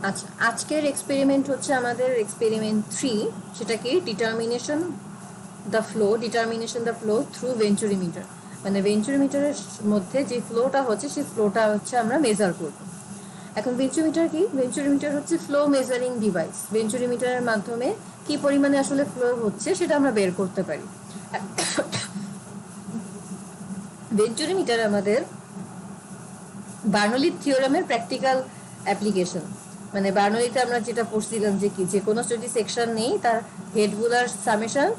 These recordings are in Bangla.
আচ্ছা, আজকের এক্সপেরিমেন্ট হচ্ছে আমাদের এক্সপেরিমেন্ট 3, সেটা কি ডিটারমিনেশন দ্য ফ্লো থ্রু ভেঞ্চুরিমিটার। মানে ভেঞ্চুরিমিটারের মধ্যে যে ফ্লোটা হচ্ছে সেই ফ্লোটা হচ্ছে আমরা মেজার করব। এখন ভেঞ্চুরিমিটার কি? ভেঞ্চুরিমিটার হচ্ছে ফ্লো মেজারিং ডিভাইস। ভেঞ্চুরিমিটারের মাধ্যমে কি পরিমাণে আসলে ফ্লো হচ্ছে সেটা আমরা বের করতে পারি। ভেঞ্চুরিমিটার আমাদের বার্নৌলির থিওরামের প্র্যাকটিক্যাল অ্যাপ্লিকেশন। মানে বার্নৌলিতে আমরা যেটা পড়ছিলাম যে কি, যে কোনো যদি সেকশন নেই তার হেডগুলার সামেশন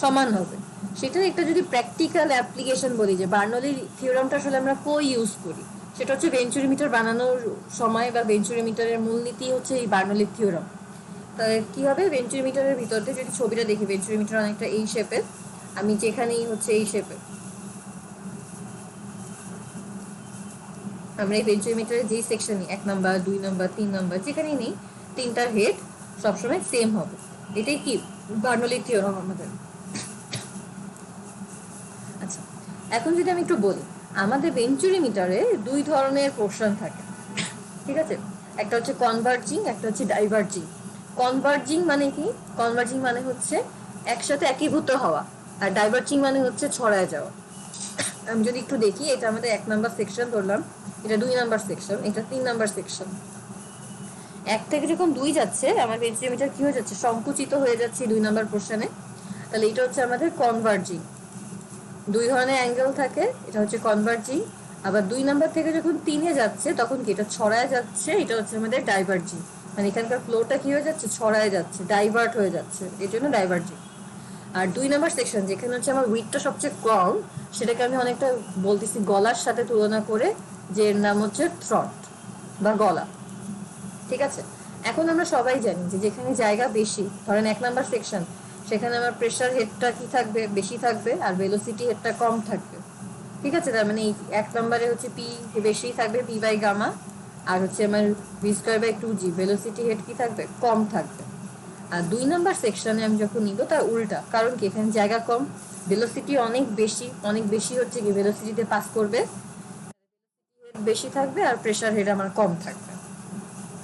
সমান হবে, সেটার একটা যদি প্র্যাকটিক্যাল অ্যাপ্লিকেশন বলি, যে বার্নৌলির থিওরামটা আসলে আমরা কই ইউজ করি, সেটা হচ্ছে ভেঞ্চুরিমিটার বানানোর সময়, বা ভেঞ্চুরিমিটারের মূলনীতি হচ্ছে এই বার্নৌলির থিওরাম। তাহলে কি হবে, ভেঞ্চুরিমিটারের ভিতর দিয়ে যদি ছবিটা দেখি, ভেঞ্চুরিমিটার অনেকটা এই শেপের, আমি যেখানেই হচ্ছে এই শেপের, আমরা এই ভেঞ্চুরিমিটারের যেই সেকশনই 1 নাম্বার 2 নাম্বার 3 নাম্বার যেখানেই নেই, তিনটার হেড সবসময় সেম হবে। এটাই কি বার্নৌলির থিওরাম আমাদের। আচ্ছা, এখন যদি আমি একটু বলি, আমাদের ভেঞ্চুরিমিটারে দুই ধরনের পোর্শন থাকে, ঠিক আছে? একটা হচ্ছে কনভার্জিং, একটা হচ্ছে ডাইভার্জিং। কনভার্জিং মানে কি? কনভার্জিং মানে হচ্ছে একসাথে একীভূত হওয়া, আর ডাইভার্জিং মানে হচ্ছে ছড়ায় যাওয়া। আমি যদি একটু দেখি, এটা আমাদের 1 নাম্বার সেকশন ধরলাম, এটা 2 নাম্বার সেকশন, এটা 3 নাম্বার সেকশন। 1 থেকে যখন 2 যাচ্ছে, আমার ভেঞ্চুরিমিটার কি হয়ে যাচ্ছে? সংকুচিত হয়ে যাচ্ছে 2 নাম্বার পোর্শনে। তাহলে এটা হচ্ছে আমাদের কনভার্জিং। দুই ধরনের অ্যাঙ্গেল থাকে, এটা হচ্ছে কনভার্জিং। আবার 2 নাম্বার থেকে যখন 3-এ যাচ্ছে, তখন কি এটা ছড়ায় যাচ্ছে, এটা হচ্ছে আমাদের ডাইভার্জিং। মানে এখানকার ফ্লোটা কি হয়ে যাচ্ছে? ছড়ায় যাচ্ছে, ডাইভার্ট হয়ে যাচ্ছে, এর জন্য ডাইভার্জিং। আর 2 নাম্বার সেকশন যেখানে হচ্ছে আমার উইথটা সবচেয়ে কম, সেটাকে আমি অনেকটা বলতেছি গলার সাথে তুলনা করে, যে এর নাম হচ্ছে থ্রট বা গলা, ঠিক আছে? এখন আমরা সবাই জানি যে যেখানে জায়গা বেশি, ধরেন 1 নাম্বার সেকশন, সেখানে আমার প্রেসার হেডটা কি থাকবে? বেশি থাকবে, আর ভেলোসিটি হেডটা কম থাকবে, ঠিক আছে? তার মানে এই 1 নম্বরে হচ্ছে পি বেশি থাকবে, পি বাই গামা, আর হচ্ছে আমার V square by 2g, velocity head কি থাকবে? কম থাকবে। আর 2 নাম্বার সেকশনে আমি যখন নিব, তার উল্টা, কারণ কি এখানে জায়গা কম, ভেলোসিটি অনেক বেশি, অনেক বেশি হচ্ছে কি ভেলোসিটিতে পাস করবে, বেশি থাকবে, আর প্রেসার হেড আমার কম থাকবে।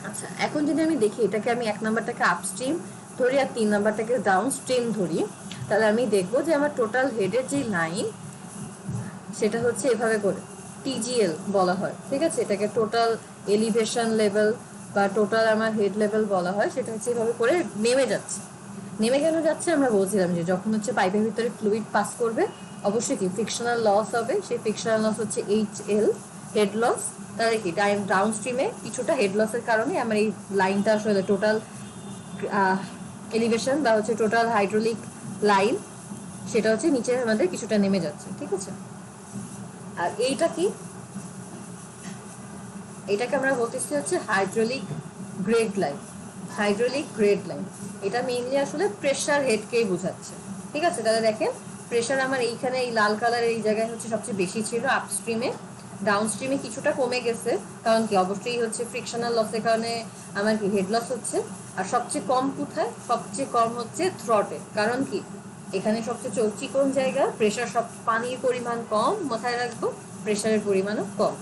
আচ্ছা, এখন যদি আমি দেখি এটাকে, আমি 1 নাম্বারটাকে আপস্ট্রিম ধরি আর 3 নাম্বারটাকে ডাউন স্ট্রিম ধরি, তাহলে আমি দেখবো যে আমার টোটাল হেডের যে লাইন, সেটা হচ্ছে এভাবে করে টিজিএল বলা হয়, ঠিক আছে? এটাকে টোটাল এলিভেশন লেভেল বা টোটাল আমার হেড লেভেল বলা হয়। সেটা হচ্ছে এভাবে করে নেমে যাচ্ছে। নেমে কেন যাচ্ছে? আমরা বলছিলাম যে যখন হচ্ছে পাইপের ভিতরে ফ্লুইড পাস করবে, অবশ্যই কি ফ্রিকশনাল লস হবে। সেই ফ্রিকশনাল লস হচ্ছে HL, হেড লস। তাহলে কি ডাউন স্ট্রিমে কিছুটা হেড লসের কারণে আমার এই লাইনটা আসলে টোটাল এলিভেশন বা হচ্ছে টোটাল হাইড্রোলিক লাইন, সেটা হচ্ছে নিচে আমাদের কিছুটা নেমে যাচ্ছে, ঠিক আছে? আর এইটা কি? এটাকে আমরা বলতেছি হচ্ছে hydraulic grade line. Hydraulic grade line, এটা মেইনলি আসলে প্রেসার হেডকেই বোঝাচ্ছে, ঠিক আছে? তাহলে দেখেন, প্রেসার আমার এইখানে এই লাল কালারের এই জায়গায় হচ্ছে সবচেয়ে বেশি ছিল আপস্ট্রিমে, ডাউন স্ট্রিমে কিছুটা কমে গেছে, কারণ কি অবশ্যই হচ্ছে ফ্রিকশনাল লসের কারণে আমার কি হেড লস হচ্ছে। আর সবচেয়ে কম কোথায়? সবচেয়ে কম হচ্ছে থ্রটে, কারণ কি এখানে সবচেয়ে চিকন জায়গা, প্রেসার, সব পানির পরিমাণ কম, মাথায় রাখবো, প্রেসারের পরিমাণও কম।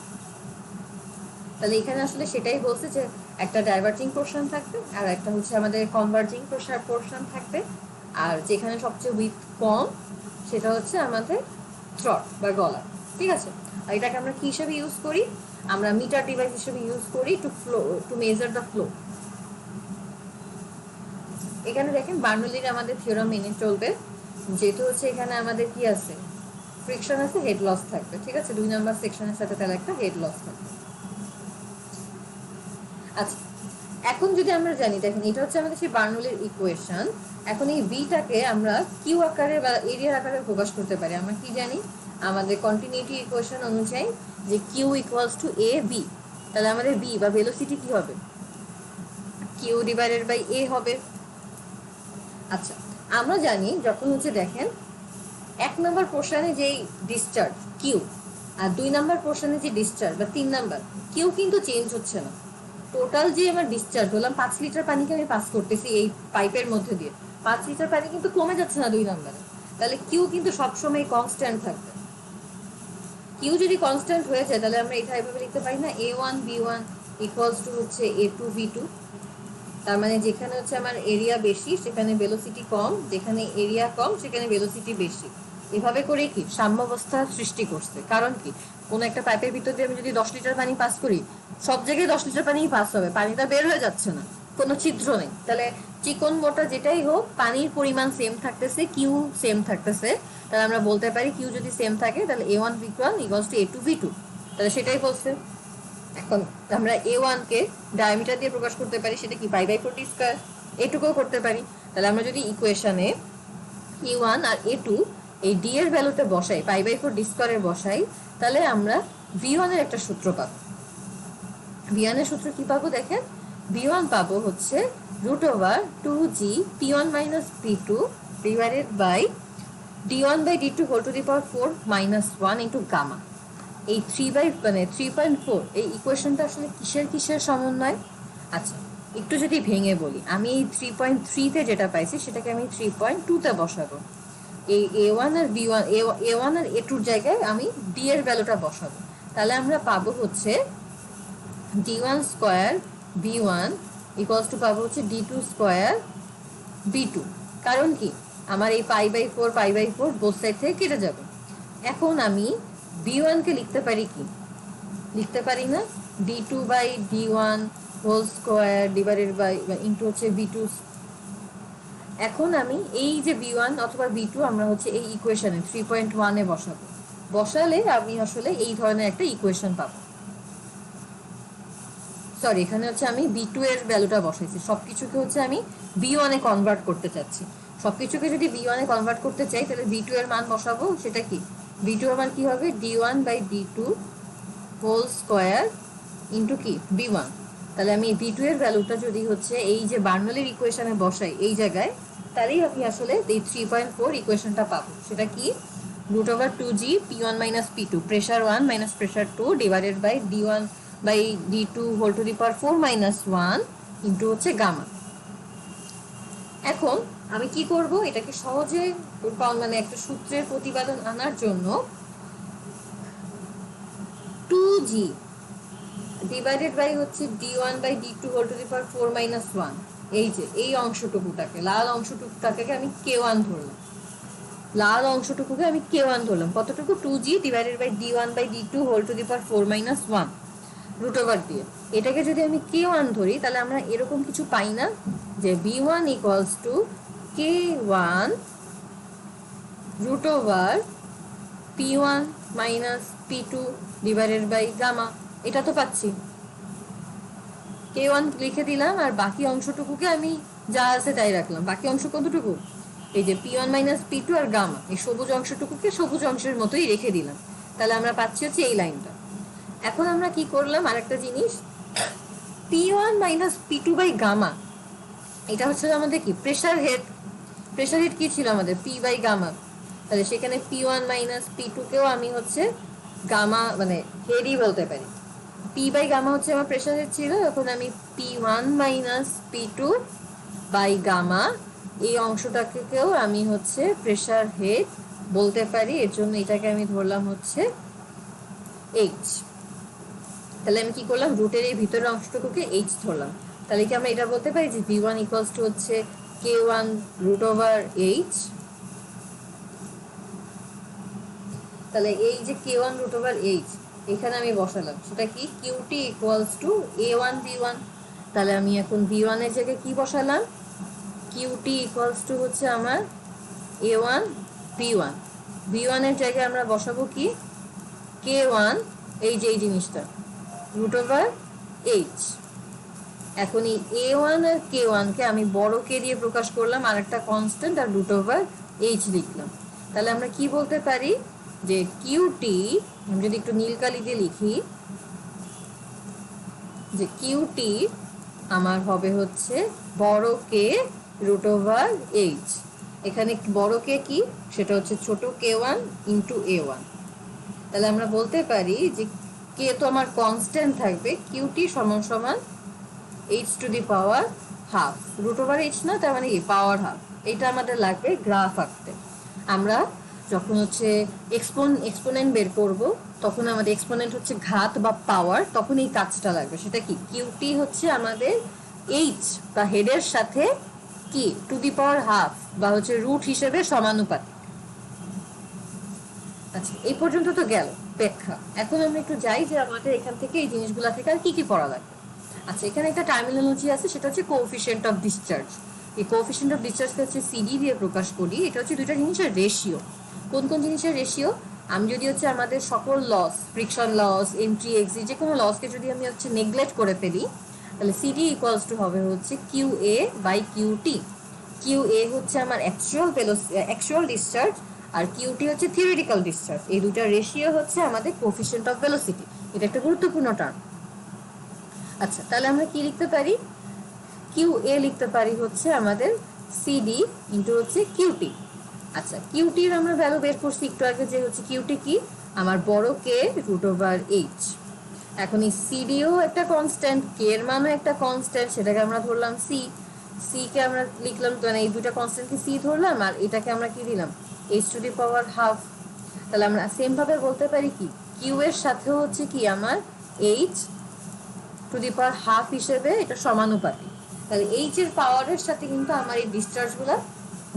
তাহলে এখানে আসলে সেটাই বলছে যে একটা ডাইভার্জিং পোর্শন থাকবে, আর একটা হচ্ছে আমাদের কনভার্জিং পোর্শন থাকবে। আর যেখানে সবচেয়ে উইথ কম, সেটা হচ্ছে আমাদের থ্রট বা গলা, ঠিক আছে? আর এটাকে আমরা কি হিসেবে ইউজ করি? আমরা মিটার ডিভাইস হিসেবে ইউজ করি টু মেজার দ্য ফ্লো। এখানে দেখেন বার্নৌলির আমাদের থিওরাম মেনে চলবে, যেহেতু হচ্ছে এখানে আমাদের কি আছে? ফ্রিকশন আছে, হেড লস থাকবে, ঠিক আছে? 2 নাম্বার সেকশনের সাথে তাহলে একটা হেড লস থাকবে। আচ্ছা, এখন যদি আমরা জানি, দেখেন এটা হচ্ছে আমাদের সেই বার্নৌলির ইকুয়েশন। এখন এই বিটাকে আমরা কিউ আকারে বা এরিয়ার আকারে প্রকাশ করতে পারি। আমরা কি জানি? আমাদের কন্টিনিউটি ইকুয়েশন অনুযায়ী যে Q equals to A B, তাহলে আমাদের বি বা ভেলোসিটি কি হবে? কিউ ডিভাইডেড বাই এ হবে। আচ্ছা, আমরা জানি যখন হচ্ছে দেখেন 1 নম্বর পোর্শনে যেই ডিসচার্জ কিউ, আর 2 নম্বর পোর্শনে যে ডিসচার্জ বা 3 নম্বর, কিউ কিন্তু চেঞ্জ হচ্ছে না। টোটাল যে আমার ডিসচার্জ বললাম 5 লিটার পানিকে আমি পাস করতেছি এই পাইপের মধ্যে দিয়ে, 5 লিটার পানি কিন্তু কমে যাচ্ছে না 2 নম্বরে। তাহলে কিউ কিন্তু সবসময় কনস্ট্যান্ট থাকবে। কিউ যদি কনস্ট্যান্ট হয়ে যায়, তাহলে আমরা এটা এভাবে লিখতে পারি না, A1 B1 ইকুয়ালস টু হচ্ছে A2V2। তার মানে যেখানে হচ্ছে আমার এরিয়া বেশি সেখানে ভেলোসিটি কম, যেখানে এরিয়া কম সেখানে ভেলোসিটি বেশি। এভাবে করে কি সাম্যাবস্থা সৃষ্টি করছে। কারণ কি, কোনো একটা পাইপের ভিতর দিয়ে আমি যদি 10 লিটার পানি পাস করি, সব জায়গায় 10 লিটার পানিই পাস হবে, পানিটা বের হয়ে যাচ্ছে না, কোনো ছিদ্র নেই। তাহলে চিকন মোটা যেটাই হোক পানির পরিমাণ সেম থাকতেছে, কিউ সেম থাকতেছে। তাহলে আমরা বলতে পারি কিউ যদি সেম থাকে তাহলে A1V1 ইকুয়ালস টু A2V2। তাহলে সেটাই বলছে। এখন আমরা A1 কে ডায়ামিটার দিয়ে প্রকাশ করতে পারি, সেটা কি পাই/4 ডি স্কয়ার। এটুকুও করতে পারি। তাহলে আমরা যদি ইকুয়েশনে E1 আর A2 এই ডি এর ভ্যালুতে বসাই, পাই/4 ডি স্কয়ারে বসাই, তাহলে আমরা V1 এর একটা সূত্র পাবো। V1 এর সূত্র কি পাবো দেখেন, V1 পাবো হচ্ছে √2g P1 - P2 divided by d1/d2 whole to the power 4 - 1 into gamma. এই 3/3.4 এই ইকুয়েশনটা আসলে কিসের সমন্বয়? আচ্ছা, একটু যদি ভেঙে বলি, আমি এই 3.3 যেটা পাইছি সেটাকে আমি 3.2 বসাবো। এই A1 আর B1 A1 আর A2 জায়গায় আমি ডি এর ভ্যালুটা বসাবো। তাহলে আমরা পাবো হচ্ছে d1 square B1 equals two পাবো হচ্ছে d2 স্কয়ার B2। কারণ কি, আমার এই পাই/4 বোথ সাইড থেকে কেটে যাবে। এখন আমি B1 কে লিখতে পারি কি, লিখতে পারি না d2/d1 whole square divided by into হচ্ছে B2। এখন আমি এই যে B1 অথবা B2 আমরা হচ্ছে এই ইকুয়েশনে 3.1 বসাবো। বসালে আমি আসলে এই ধরনের একটা ইকুয়েশন পাবো। সরি, এখানে হচ্ছে আমি B2 এর ভ্যালুটা বসাইছি। সবকিছুকে হচ্ছে আমি B1 এ কনভার্ট করতে চাচ্ছি। সবকিছুকে যদি B1 এ কনভার্ট করতে চাই তাহলে B2 এর মান বসাবো। সেটা কি, B2 এর মান কি হবে, d1/d2 হোল স্কয়ার ইন্টু কি B1। তাহলে আমি B2 এর ভ্যালুটা যদি হচ্ছে এই যে বার্নলের ইকুয়েশনে বসাই এই জায়গায়, তাহলেই আমি আসলে এই 3.4 ইকুয়েশনটা পাবো। সেটা কি, √2g P1 - P2 pressure 1 - pressure 2 divided by d1/d2 whole to the power 4 - 1 into হচ্ছে গামা। এখন আমি কি করব, এটাকে সহজে মানে একটা সূত্রের প্রতিপাদন আনার জন্য 2g ডিভাইডেড বাই হচ্ছে d1/d2 whole to the power 4 - 1, এই যে এই অংশটুকুটাকে, লাল অংশটুকুটাকে আমি k1 ধরলাম। লাল অংশটুকুকে আমি k1 ধরলাম। কতটুকু, 2g divided by d1/d2 whole to the power 4 - 1 √ দিয়ে। এটাকে যদি আমি k1 ধরি তাহলে আমরা এরকম কিছু পাই না যে b1 equals to k1 √p1 - p2 divided by gamma. এটা তো পাচ্ছি, k1 লিখে দিলাম আর বাকি অংশটুকুকে আমি যা আছে তাই রাখলাম। বাকি অংশ কতটুকু, এই যে P1 - P2 আর গামা, এই সবুজ অংশটুকুকে সবুজ অংশের মতোই রেখে দিলাম। তাহলে আমরা পাচ্ছি হচ্ছে এই লাইনটা। এখন আমরা কি করলাম, আরেকটা জিনিস, P1 - P2 বাই গামা, এটা হচ্ছে আমাদের কি প্রেশার হেড। প্রেশার হেড কি ছিল আমাদের, P বাই গামা। তাহলে সেখানে P1 - P2 কেও আমি হচ্ছে গামা মানে হেডই বলতে পারি। P বাই গামা হচ্ছে আমার প্রেশার হেড ছিল, এখন আমি P1 - P2 বাই গামা এই অংশটাকেও আমি হচ্ছে প্রেশার হেড বলতে পারি। এর জন্য এটাকে আমি ধরলাম হচ্ছে H। তাহলে আমি কি করলাম, রুটের এই ভিতরের অংশটুকুকে H ধরলাম। তাহলে কি আমরা এটা বলতে পারি যে V1 ইকুয়ালস টু হচ্ছে k1 √H। তাহলে এই যে k1 √H এখানে আমি বসালাম, সেটা কি QT ইকুয়ালস টু A1V1। তাহলে আমি এখন V1 এর জায়গায় কি বসালাম, QT ইকুয়ালস টু হচ্ছে আমার A1V1। V1 এর জায়গায় আমরা বসাবো কি k1, এই যে এই জিনিসটা √H। এখন এই A1 আর k1 কে আমি বড় কে দিয়ে প্রকাশ করলাম, আর একটা কনস্ট্যান্ট আর √H লিখলাম। তাহলে আমরা কি বলতে পারি যে QT, আমি যদি একটু নীল কালি দিয়ে লিখি, যে QT আমার হবে হচ্ছে বড় কে √H। এখানে বড় কে কি, সেটা হচ্ছে ছোট k1 ইন্টু A1। তাহলে আমরা বলতে পারি যে কে তো আমার কনস্ট্যান্ট থাকবে, QT সমান সমান h two the power ½ √H না, তার মানে কি পাওয়ার হাফ। এটা আমাদের লাগবে গ্রাফ আঁকতে। আমরা যখন হচ্ছে এক্সপোনেন্ট বের করব, তখন আমাদের এক্সপোনেন্ট হচ্ছে ঘাত বা পাওয়ার, তখন এই কাজটা লাগবে। সেটা কি, কিউটি হচ্ছে আমাদের এইচ বা হেডের সাথে কি টু দি পাওয়ার হাফ বা হচ্ছে রুট হিসেবে সমানুপাতিক। আচ্ছা, এই পর্যন্ত তো গেল ব্যাখ্যা। এখন আমরা একটু যাই যে আমাদের এখান থেকে এই জিনিসগুলা থেকে আর কি কি পড়া লাগবে। আচ্ছা, এখানে একটা টার্মিনোলজি আছে, সেটা হচ্ছে কোএফিসিয়েন্ট অফ ডিসচার্জ। এই কোএফিসিয়েন্ট অফ ডিসচার্জকে হচ্ছে সিডি দিয়ে প্রকাশ করি। এটা হচ্ছে দুইটা জিনিসের রেশিও। কোন কোন জিনিসের রেশিও? আমি যদি হচ্ছে আমাদের সকল loss, friction loss, entry exit, যে কোনো লসকে যদি আমি হচ্ছে নেগলেক্ট করে ফেলি, তাহলে সিডি ইকুয়ালস টু হবে হচ্ছে Q A by Q T. Q A হচ্ছে আমার অ্যাকচুয়াল ডিসচার্জ, আর কিউটি হচ্ছে থিওরিটিক্যাল ডিসচার্জ। এই দুইটা রেশিও হচ্ছে আমাদের কোএফিসিয়েন্ট অফ ভেলোসিটি। এটা একটা গুরুত্বপূর্ণ টার্ম। আচ্ছা, তাহলে আমরা কি লিখতে পারি? কিউ এ লিখতে পারি হচ্ছে আমাদের সিডি ইন্টু হচ্ছে কিউটি। আচ্ছা, কিউটির আমরা ভ্যালু বের করছি একটু আগে, যে হচ্ছে কিউটি কি আমার বড় কে রুট ওভার এইচ। এখন এই সিডিও একটা কনস্ট্যান্ট, কে এর মানও একটা কনস্ট্যান্ট, সেটাকে আমরা ধরলাম সি। সি কে আমরা লিখলাম, মানে এই দুইটা কনস্ট্যান্টকে সি ধরলাম, আর এটাকে আমরা কি দিলাম, H to the power half. তাহলে আমরা সেম ভাবে বলতে পারি কি, কিউ এর সাথেও হচ্ছে কি আমার H to the power half হিসেবে এটা সমানুপাতিক। তাহলে এইচ এর পাওয়ারের সাথে কিন্তু আমার এই ডিসচার্জগুলো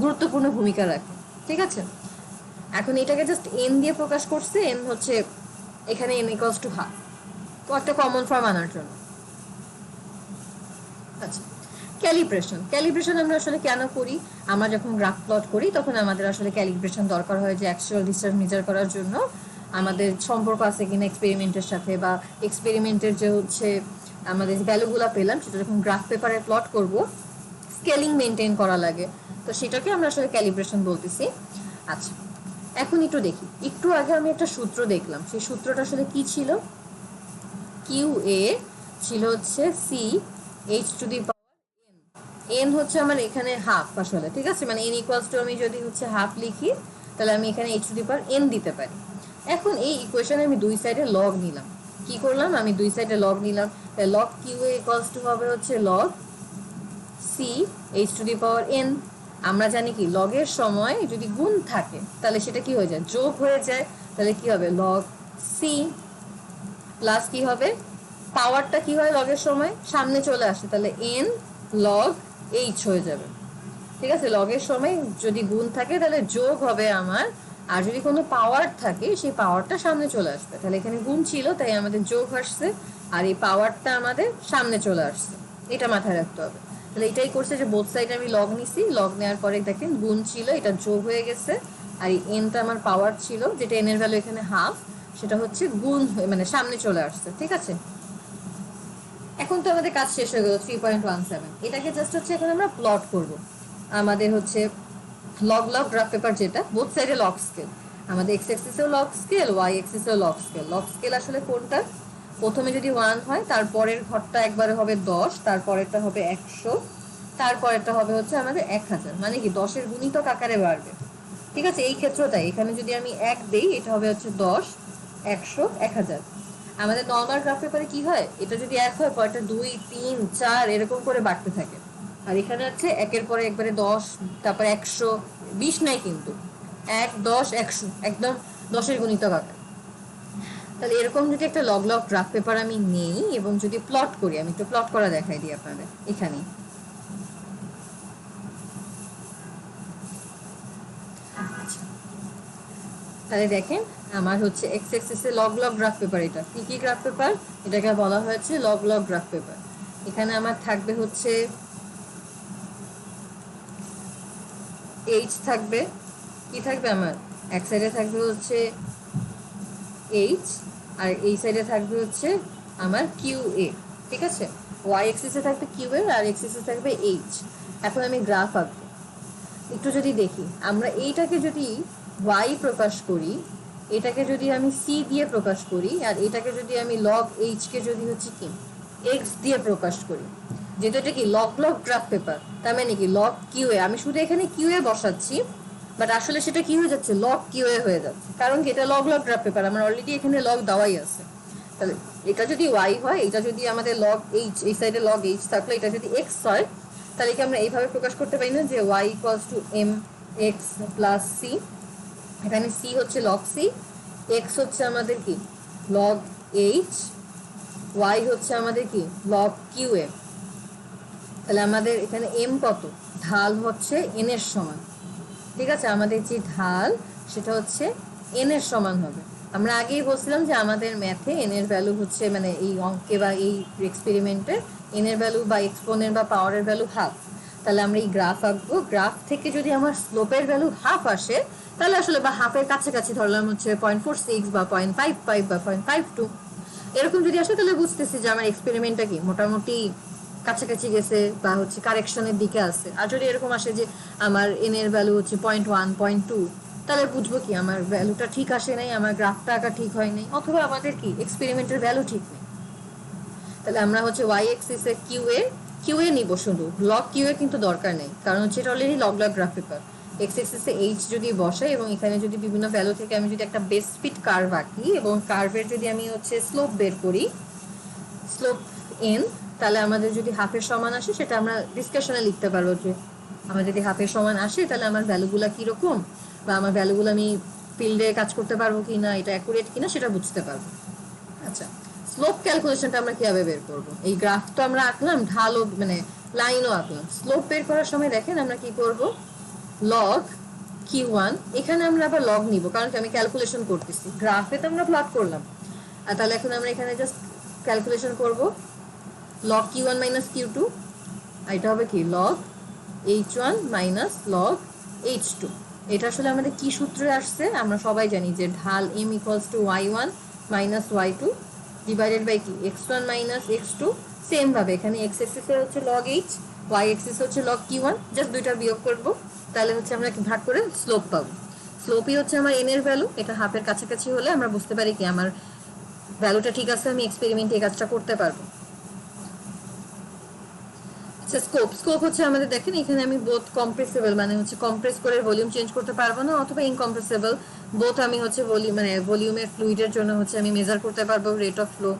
গুরুত্বপূর্ণ ভূমিকা রাখে। ঠিক আছে, এখন এটাকে জাস্ট এন দিয়ে প্রকাশ করছে। এন হচ্ছে এখানে এন ইকুয়ালস টু হাফ, একটা কমন ফর্ম আনার জন্য। আচ্ছা, ক্যালিব্রেশন আমরা আসলে কেন করি? আমরা যখন গ্রাফ প্লট করি তখন আমাদের আসলে ক্যালিব্রেশন দরকার হয়, যে অ্যাকচুয়াল ডিসচার্জ মেজার করার জন্য আমাদের সম্পর্ক আছে কিনা এক্সপেরিমেন্টের সাথে, বা এক্সপেরিমেন্টের যে হচ্ছে আমাদের ভ্যালুগুলো পেলাম সেটা যখন গ্রাফ পেপারে প্লট করব, স্কেলিং মেনটেন করা লাগে, তো সেটাকে আমরা আসলে ক্যালিব্রেশন বলতেছি। আচ্ছা, এখন একটু দেখি, একটু আগে আমি একটা সূত্র দেখলাম, সেই সূত্রটা আসলে কি ছিল? কিউ এ ছিল হচ্ছে C H to the N হচ্ছে আমার এখানে হাফ আসলে, ঠিক আছে, মানে এন ইকুয়ালস টু আমি যদি হচ্ছে হাফ লিখি, তাহলে আমি এখানে H to the power N দিতে পারি। এখন এই ইকুয়েশনে আমি দুই সাইডে লগ নিলাম। কি করলাম, আমি দুই সাইডে লগ নিলাম। Log Q A equals to হবে হচ্ছে log C H to the power N. আমরা জানি কি, লগের সময় যদি গুণ থাকে তাহলে সেটা কি হয়ে যায়, যোগ হয়ে যায়। তাহলে কি হবে, লগ সি প্লাস কি হবে, পাওয়ারটা কি হয় লগের সময় সামনে চলে আসে, তাহলে এন লগ এইচ হয়ে যাবে। ঠিক আছে, লগের সময় যদি গুণ থাকে তাহলে যোগ হবে আমার, আর যদি কোনো পাওয়ার থাকে সেই পাওয়ারটা সামনে চলে আসবে। তাহলে এখানে গুণ ছিল তাই আমাদের যোগ আসছে, আর এই পাওয়ারটা আমাদের সামনে চলে আসছে, এটা মাথায় রাখতে হবে। তাহলে এটাই করছে যে বোথ সাইডে আমি লগ নিছি, লগ নেওয়ার পরে দেখেন গুণ ছিল, এটা যোগ হয়ে গেছে, আর এই এনটা আমার পাওয়ার ছিল, যেটা এন এর ভ্যালু এখানে হাফ, সেটা হচ্ছে গুণ হয়ে মানে সামনে চলে আসছে। ঠিক আছে, এখন তো আমাদের কাজ শেষ হয়ে গেল 3.17। এটাকে জাস্ট হচ্ছে এখন আমরা প্লট করব। আমাদের হচ্ছে লগ লগ গ্রাফ পেপার, যেটা বোথ সাইডে লগ স্কেল, আমাদের এক্স এক্সিসেও লগ স্কেল, ওয়াই এক্সিসেও লগ স্কেল। লগ স্কেল আসলে কোনটা, প্রথমে যদি 1 হয় তারপরের ঘরটা একবারে হবে 10, তারপরেরটা হবে 100, তারপরেরটা হবে হচ্ছে আমাদের 1000, মানে কি 10-এর গুণিতক আকারে বাড়বে। ঠিক আছে, এই ক্ষেত্রটাই, এখানে যদি আমি 1 দেই এটা হবে হচ্ছে 10, 100, 1000। আমাদের নর্মাল গ্রাফ পেপারে কি হয়, এটা যদি 1 হয় পরেরটা 2, 3, 4 এরকম করে বাড়তে থাকে, আর এখানে হচ্ছে একের পরে একবারে 10, তারপর 100, 20 নাই কিন্তু 1, 10, 100 একদম 10-এর গুণিতক আকার। তাহলে এরকম যদি একটা লগ লগ গ্রাফ পেপার আমি নেই এবং যদি প্লট করি, আমি একটু প্লট করা দেখাই দিই আপনাদের এখানে। তাহলে দেখেন আমার হচ্ছে এক্স এক্সিসে লগ লগ গ্রাফ পেপার, এটা কি কি গ্রাফ পেপার, এটাকে বলা হয়েছে লগ লগ গ্রাফ পেপার। এখানে আমার থাকবে হচ্ছে এইচ থাকবে, কি থাকবে আমার এক সাইডে থাকবে হচ্ছে এইচ, আর এই সাইডে থাকবে হচ্ছে আমার কিউ এ। ঠিক আছে, ওয়াই এক্সিসে থাকবে কিউ এ আর এক্সিসে থাকবে এইচ। এখন আমি গ্রাফ আঁকবো। একটু যদি দেখি, আমরা এইটাকে যদি ওয়াই প্রকাশ করি, এটাকে যদি আমি সি দিয়ে প্রকাশ করি, আর এটাকে যদি আমি লগ এইচ কে যদি হচ্ছে কি এক্স দিয়ে প্রকাশ করি, যেহেতু এটা কি লগ লগ গ্রাফ পেপার, তার মানে কি লগ কিউ এ, আমি শুধু এখানে কিউ এ বসাচ্ছি, বাট আসলে সেটা কি হয়ে যাচ্ছে, লগ কিউ এ হয়ে যাচ্ছে, কারণ কি এটা লগ লগ গ্রাফ পেপার, আমার অলরেডি এখানে লগ দেওয়াই আছে। তাহলে এটা যদি ওয়াই হয়, এটা যদি আমাদের লগ এইচ, এই সাইডে লগ এইচ থাকলে এটা যদি এক্স হয়, তাহলে কি আমরা এইভাবে প্রকাশ করতে পারি না যে Y equals to M X plus C. এখানে সি হচ্ছে লগ সি, এক্স হচ্ছে আমাদের কি লগ এইচ, ওয়াই হচ্ছে আমাদের কি লগ কিউ এ। তাহলে আমাদের এখানে এম কত, ঢাল হচ্ছে এন এর সমান। ঠিক আছে, আমাদের যে ঢাল সেটা হচ্ছে এন এর সমান হবে। আমরা আগেই বলছিলাম যে আমাদের ম্যাথে এন এর ভ্যালু হচ্ছে, মানে এই অঙ্কে বা এই এক্সপেরিমেন্টে এন এর ভ্যালু বা এক্সপোনের বা পাওয়ারের ভ্যালু হাফ। তাহলে আমরা এই গ্রাফ আঁকবো, গ্রাফ থেকে যদি আমার স্লোপের ভ্যালু হাফ আসে তাহলে আসলে, বা হাফের কাছাকাছি ধরলাম হচ্ছে 0.46 বা 0.55 বা 0.52, এরকম যদি আসে তাহলে বুঝতেছি যে আমার এক্সপেরিমেন্টটা কি মোটামুটি কাছাকাছি গেছে বা হচ্ছে কারেকশনের দিকে আছে। আর যদি এরকম আসে যে আমার এন এর ভ্যালু হচ্ছে 0.1 0.2, তাহলে বুঝবো কি আমার ভ্যালুটা ঠিক আসে নাই, আমার গ্রাফটা আঁকা ঠিক হয় নাই, অথবা আমাদের কি এক্সপেরিমেন্টের ভ্যালু ঠিক নেই। তাহলে আমরা হচ্ছে ওয়াই এক্সিস এ কিউ এ নিব, শুধু লগ কিউ এ কিন্তু দরকার নেই, কারণ হচ্ছে এটা already log log graph paper. X এক্সিসে এইচ যদি বসাই এবং এখানে যদি বিভিন্ন ভ্যালু থেকে আমি যদি একটা বেস ফিট কার্ভ আঁকি এবং কার্ভের যদি আমি হচ্ছে স্লোপ বের করি, স্লোপ এন, তাহলে আমাদের যদি হাফের সমান আসে সেটা আমরা ডিসকাশনে লিখতে পারবো যে আমার যদি হাফের সমান আসে তাহলে আমার ভ্যালুগুলা কীরকম, বা আমার ভ্যালুগুলো আমি ফিল্ডে কাজ করতে পারবো কি না, এটা অ্যাকুরেট কিনা সেটা বুঝতে পারবো। আচ্ছা, স্লোপ ক্যালকুলেশনটা আমরা কিভাবে বের করবো? এই গ্রাফ তো আমরা আঁকলাম, ঢালও মানে লাইনও আঁকলাম, স্লোপ বের করার সময় দেখেন আমরা কি করব, লগ কিউ ওয়ান, এখানে আমরা আবার লগ নিব কারণ আমি ক্যালকুলেশন করতেছি, গ্রাফে তো আমরা প্লট করলাম। আর তাহলে এখন আমরা এখানে জাস্ট ক্যালকুলেশন করব, log Q one minus Q two, এটা হবে কি log H one minus log H two. এটা আসলে আমাদের কি সূত্রে আসছে আমরা সবাই জানি যে ঢাল M equals to Y one minus Y two divided by কি X one minus X two. Same ভাবে এখানে এক্স এক্সিসে হচ্ছে লগ এইচ, ওয়াই এক্সিস হচ্ছে লগ কিউ ওয়ান, জাস্ট দুইটা বিয়োগ করবো, তাহলে হচ্ছে আমরা ভাগ করে স্লোপ পাবো। স্লোপই হচ্ছে আমার এন এর ভ্যালু, এটা হাফের কাছাকাছি হলে আমরা বুঝতে পারি কি আমার ভ্যালুটা ঠিক আছে, আমি এক্সপেরিমেন্টে এই কাজটা করতে পারবো। আচ্ছা, স্কোপ হচ্ছে আমাদের দেখেন এখানে আমি বোথ কম্প্রেসেবল মানে হচ্ছে কম্প্রেস করে ভলিউম চেঞ্জ করতে পারবো না, অথবা ইনকম্প্রেসেবল বোথ আমি হচ্ছে মানে ভলিউমের ফ্লুইডের জন্য হচ্ছে আমি মেজার করতে পারবো রেট অফ ফ্লো।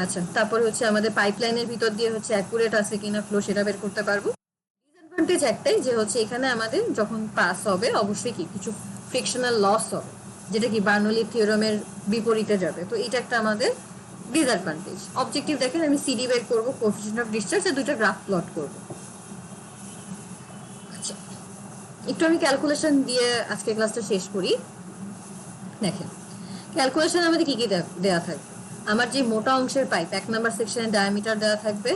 আচ্ছা, তারপরে হচ্ছে আমাদের পাইপলাইনের ভিতর দিয়ে হচ্ছে অ্যাকুরেট আছে কিনা ফ্লো সেটা বের করতে পারবো। ডিসঅ্যাডভান্টেজ একটাই যে হচ্ছে এখানে আমাদের যখন পাস হবে অবশ্যই কি কিছু ফ্রিকশনাল লস হবে, যেটা কি বার্নৌলি থিওরামের বিপরীতে যাবে, তো এটা একটা আমাদের ডিসঅ্যাডভান্টেজ। অবজেক্টিভ দেখেন আমি সিডি বের করবো, কোএফিসিয়েন্ট অফ ডিসচার্জ, আর দুটো গ্রাফ প্লট করবো। আচ্ছা, একটু আমি ক্যালকুলেশন দিয়ে আজকে ক্লাসটা শেষ করি। দেখেন ক্যালকুলেশন আমাদের কি কি দেওয়া থাকবে, আমার যে মোটা অংশের পাইপ 1 নম্বর সেকশনের ডায়ামিটার দেওয়া থাকবে,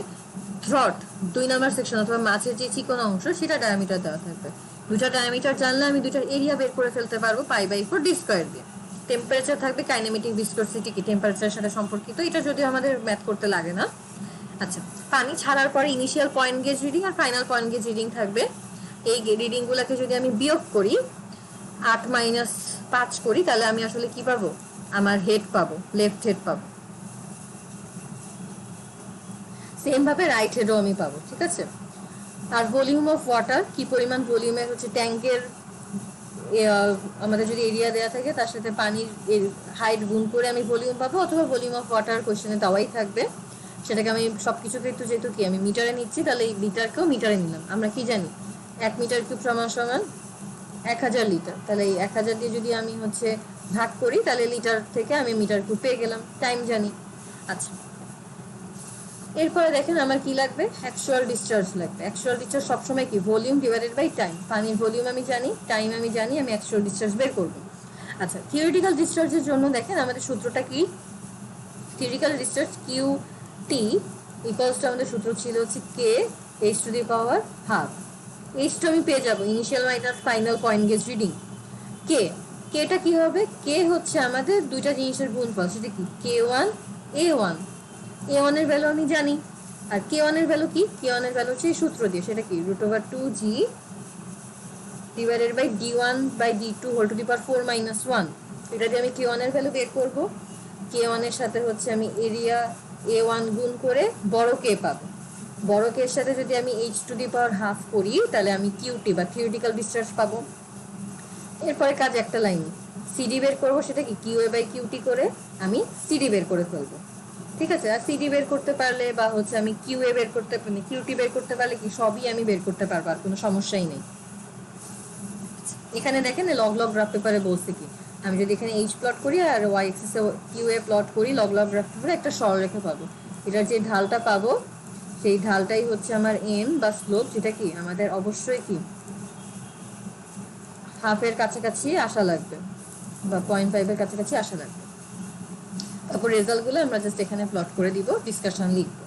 থ্রট 2 নম্বর সেকশন অথবা মাছের যে চিকন অংশ সেটা ডায়ামিটার দেওয়া থাকবে। দুটা ডায়ামিটার জানলে আমি দুটার এরিয়া বের করে ফেলতে পারবো পাই বাই 4 ডি স্কয়ার দিয়ে। টেম্পারেচার থাকবে, কাইনেমেটিক ভিসকোসিটি কি টেম্পারেচারের সাথে সম্পর্কিত, এটা যদিও আমাদের ম্যাথ করতে লাগে না। আচ্ছা, পানি ছাড়ার পরে ইনিশিয়াল পয়েন্ট গেজ রিডিং আর ফাইনাল পয়েন্ট গেজ রিডিং থাকবে। এই রিডিংগুলোকে যদি আমি বিয়োগ করি 8 মাইনাস 5 করি তাহলে আমি আসলে কি পাবো, আমার হেড পাবো, লেফট হেড পাবো। সেম ভাবে রাইট হেডও আমি পাবো, ঠিক আছে। আর ভলিউম অফ ওয়াটার, কি পরিমাণ ভলিউমের হচ্ছে ট্যাঙ্কের আমাদের যদি এরিয়া দেওয়া থাকে তার সাথে পানির হাইট গুণ করে আমি ভলিউম পাবো, অথবা ভলিউম অফ ওয়াটার কোশ্চেনে দেওয়াই থাকবে, সেটাকে আমি সব কিছুকে একটু যেহেতু কি আমি মিটারে নিচ্ছি তাহলে এই লিটারকেও মিটারে নিলাম। আমরা কি জানি 1 মিটার কিউব সমান সমান 1000 লিটার, তাহলে এই 1000 দিয়ে যদি আমি হচ্ছে ভাগ করি তাহলে লিটার থেকে আমি মিটার কিউব পেয়ে গেলাম, টাইম জানি। আচ্ছা, এরপরে দেখেন আমার কি লাগবে, অ্যাকচুয়াল ডিসচার্জ লাগবে। অ্যাকচুয়াল ডিসচার্জ সবসময় কি ভলিউম ডিভাইডেড বাই টাইম, পানির ভলিউম আমি জানি, টাইম আমি জানি, আমি অ্যাকচুয়াল ডিসচার্জ বের করব। আচ্ছা, থিওরিটিক্যাল ডিসচার্জের জন্য দেখেন আমাদের সূত্রটা কি, theoretical discharge Q T equals to আমাদের সূত্র ছিল হচ্ছে K H to the power half. এইচটা আমি পেয়ে যাবো initial minus final point gauge reading. K, কেটা কি হবে, কে হচ্ছে আমাদের দুইটা জিনিসের গুণফল, সেটা কি কে ওয়ান এ ওয়ান। এ ওয়ানের ভ্যালু আমি জানি, আর কে ওয়ানের ভ্যালু কি, কে ওয়ানের ভ্যালু হচ্ছে সূত্র দিয়ে, সেটা কি √2g divided by d1 by d2 whole to the power 4 minus 1। এটা দিয়ে আমি কে ওয়ানের ভ্যালু বের করবো, কে ওয়ানের সাথে হচ্ছে আমি এরিয়া এ ওয়ান গুণ করে বড় কে পাবো, বড় কে এর সাথে যদি আমি H to the power half করি তাহলে আমি কিউটি বা থিওরিটিক্যাল ডিসচার্জ পাবো। এরপরে কাজ একটা লাইন, সিডি বের করবো, সেটা কি কিউ এ বাই কিউটি করে আমি সিডি বের করে ফেলবো, ঠিক আছে। আর সিডি বের করতে পারলে বা হচ্ছে আমি কিউ এ বের করতে কিউটি বের করতে পারলে কি সবই আমি বের করতে পারবো, আর কোনো সমস্যাই নেই। এখানে দেখেন লগ লগ গ্রাফ পেপারে বলছে কি, আমি যদি এখানে এইচ প্লট করি আর ওয়াই এক্সিসে কিউ এ প্লট করি লগ লগ গ্রাফ পেপারে একটা সরলরেখা পাবো। এটার যে ঢালটা পাবো সেই ঢালটাই হচ্ছে আমার এম বা স্লোপ, যেটা কি আমাদের অবশ্যই কি হাফের কাছাকাছি আসা লাগবে বা 0.5-এর কাছাকাছি আসা লাগবে। তারপর রেজাল্টগুলো আমরা জাস্ট এখানে প্লট করে দিব, ডিসকাশন লিখবো।